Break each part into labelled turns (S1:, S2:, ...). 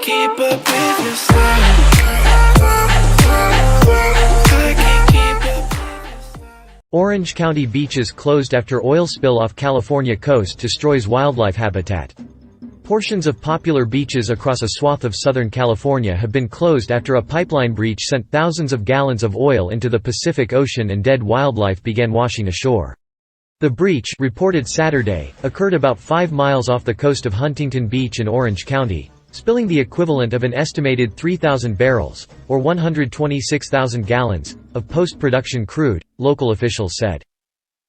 S1: keep up with your style. I can't keep up.
S2: Orange County beaches closed after oil spill off California coast destroys wildlife habitat. Portions of popular beaches across a swath of Southern California have been closed after a pipeline breach sent thousands of gallons of oil into the Pacific Ocean and dead wildlife began washing ashore. The breach, reported Saturday, occurred about 5 miles off the coast of Huntington Beach in Orange County, spilling the equivalent of an estimated 3,000 barrels, or 126,000 gallons, of post-production crude, local officials said.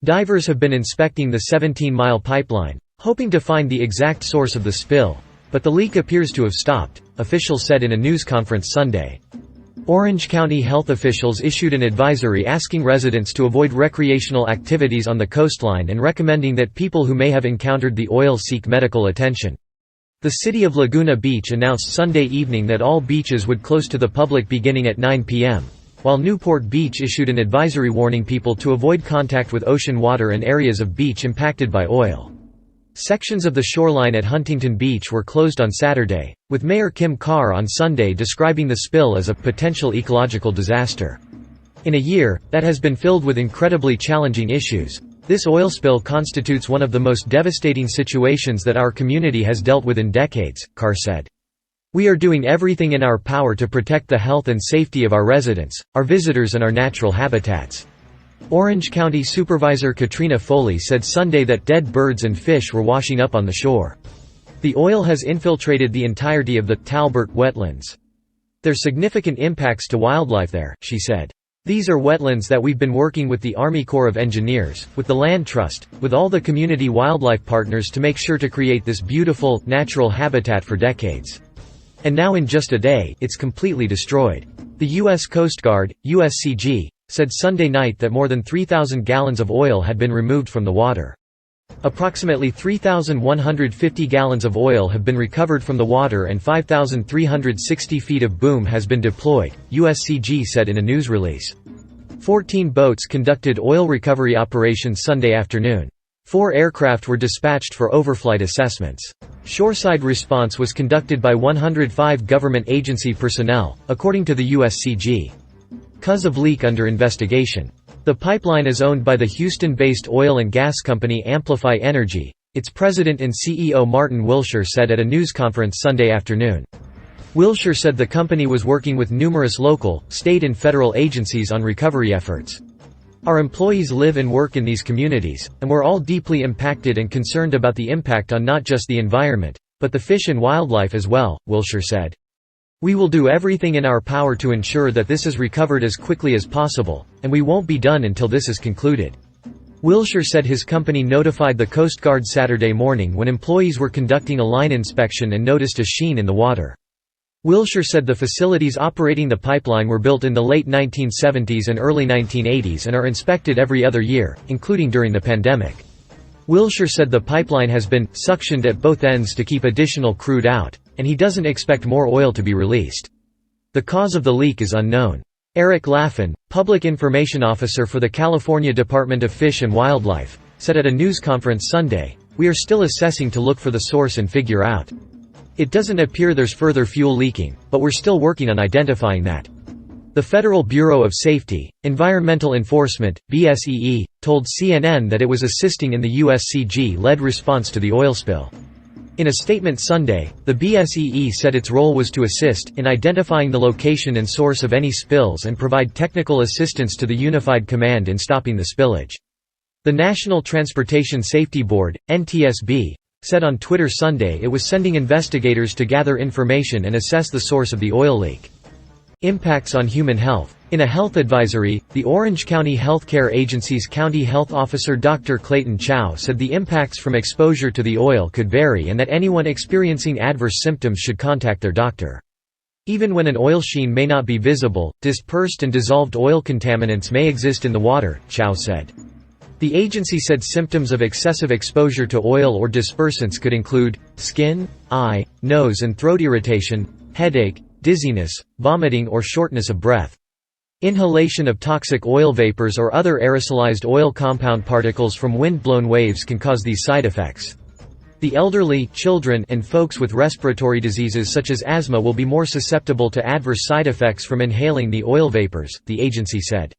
S2: Divers have been inspecting the 17-mile pipeline, hoping to find the exact source of the spill, but the leak appears to have stopped, officials said in a news conference Sunday. Orange County health officials issued an advisory asking residents to avoid recreational activities on the coastline and recommending that people who may have encountered the oil seek medical attention. The city of Laguna Beach announced Sunday evening that all beaches would close to the public beginning at 9 p.m., while Newport Beach issued an advisory warning people to avoid contact with ocean water and areas of beach impacted by oil. Sections of the shoreline at Huntington Beach were closed on Saturday, with Mayor Kim Carr on Sunday describing the spill as a potential ecological disaster. In a year that has been filled with incredibly challenging issues, this oil spill constitutes one of the most devastating situations that our community has dealt with in decades, Carr said. We are doing everything in our power to protect the health and safety of our residents, our visitors and our natural habitats. Orange County Supervisor Katrina Foley said Sunday that dead birds and fish were washing up on the shore. The oil has infiltrated the entirety of the Talbert wetlands. There's significant impacts to wildlife there, she said. These are wetlands that we've been working with the Army Corps of Engineers, with the Land Trust, with all the community wildlife partners to make sure to create this beautiful, natural habitat for decades. And now in just a day, it's completely destroyed. The U.S. Coast Guard, USCG, said Sunday night that more than 3,000 gallons of oil had been removed from the water. Approximately 3,150 gallons of oil have been recovered from the water and 5,360 feet of boom has been deployed, USCG said in a news release. 14 boats conducted oil recovery operations Sunday afternoon. 4 aircraft were dispatched for overflight assessments. Shoreside response was conducted by 105 government agency personnel, according to the USCG. Cause of leak under investigation. The pipeline is owned by the Houston-based oil and gas company Amplify Energy. Its president and CEO Martin Wilshire said at a news conference Sunday afternoon. Wilshire said the company was working with numerous local, state and federal agencies on recovery efforts. Our employees live and work in these communities, and we're all deeply impacted and concerned about the impact on not just the environment, but the fish and wildlife as well, Wilshire said. We will do everything in our power to ensure that this is recovered as quickly as possible, and we won't be done until this is concluded. Wilshire said his company notified the Coast Guard Saturday morning when employees were conducting a line inspection and noticed a sheen in the water. Wilshire said the facilities operating the pipeline were built in the late 1970s and early 1980s and are inspected every other year, including during the pandemic. Wilshire said the pipeline has been suctioned at both ends to keep additional crude out, and he doesn't expect more oil to be released. The cause of the leak is unknown. Eric Laffin, Public Information Officer for the California Department of Fish and Wildlife, said at a news conference Sunday, "We are still assessing to look for the source and figure out. It doesn't appear there's further fuel leaking, but we're still working on identifying that." The Federal Bureau of Safety, Environmental Enforcement, BSEE, told CNN that it was assisting in the USCG-led response to the oil spill. In a statement Sunday, the BSEE said its role was to assist in identifying the location and source of any spills and provide technical assistance to the Unified Command in stopping the spillage. The National Transportation Safety Board, NTSB, said on Twitter Sunday it was sending investigators to gather information and assess the source of the oil leak. Impacts on human health. In a health advisory, the Orange County Healthcare Agency's County Health Officer Dr. Clayton Chow said the impacts from exposure to the oil could vary and that anyone experiencing adverse symptoms should contact their doctor. Even when an oil sheen may not be visible, dispersed and dissolved oil contaminants may exist in the water, Chow said. The agency said symptoms of excessive exposure to oil or dispersants could include skin, eye, nose and throat irritation, headache, dizziness, vomiting or shortness of breath. Inhalation of toxic oil vapors or other aerosolized oil compound particles from wind-blown waves can cause these side effects. The elderly, children, and folks with respiratory diseases such as asthma will be more susceptible to adverse side effects from inhaling the oil vapors, the agency said.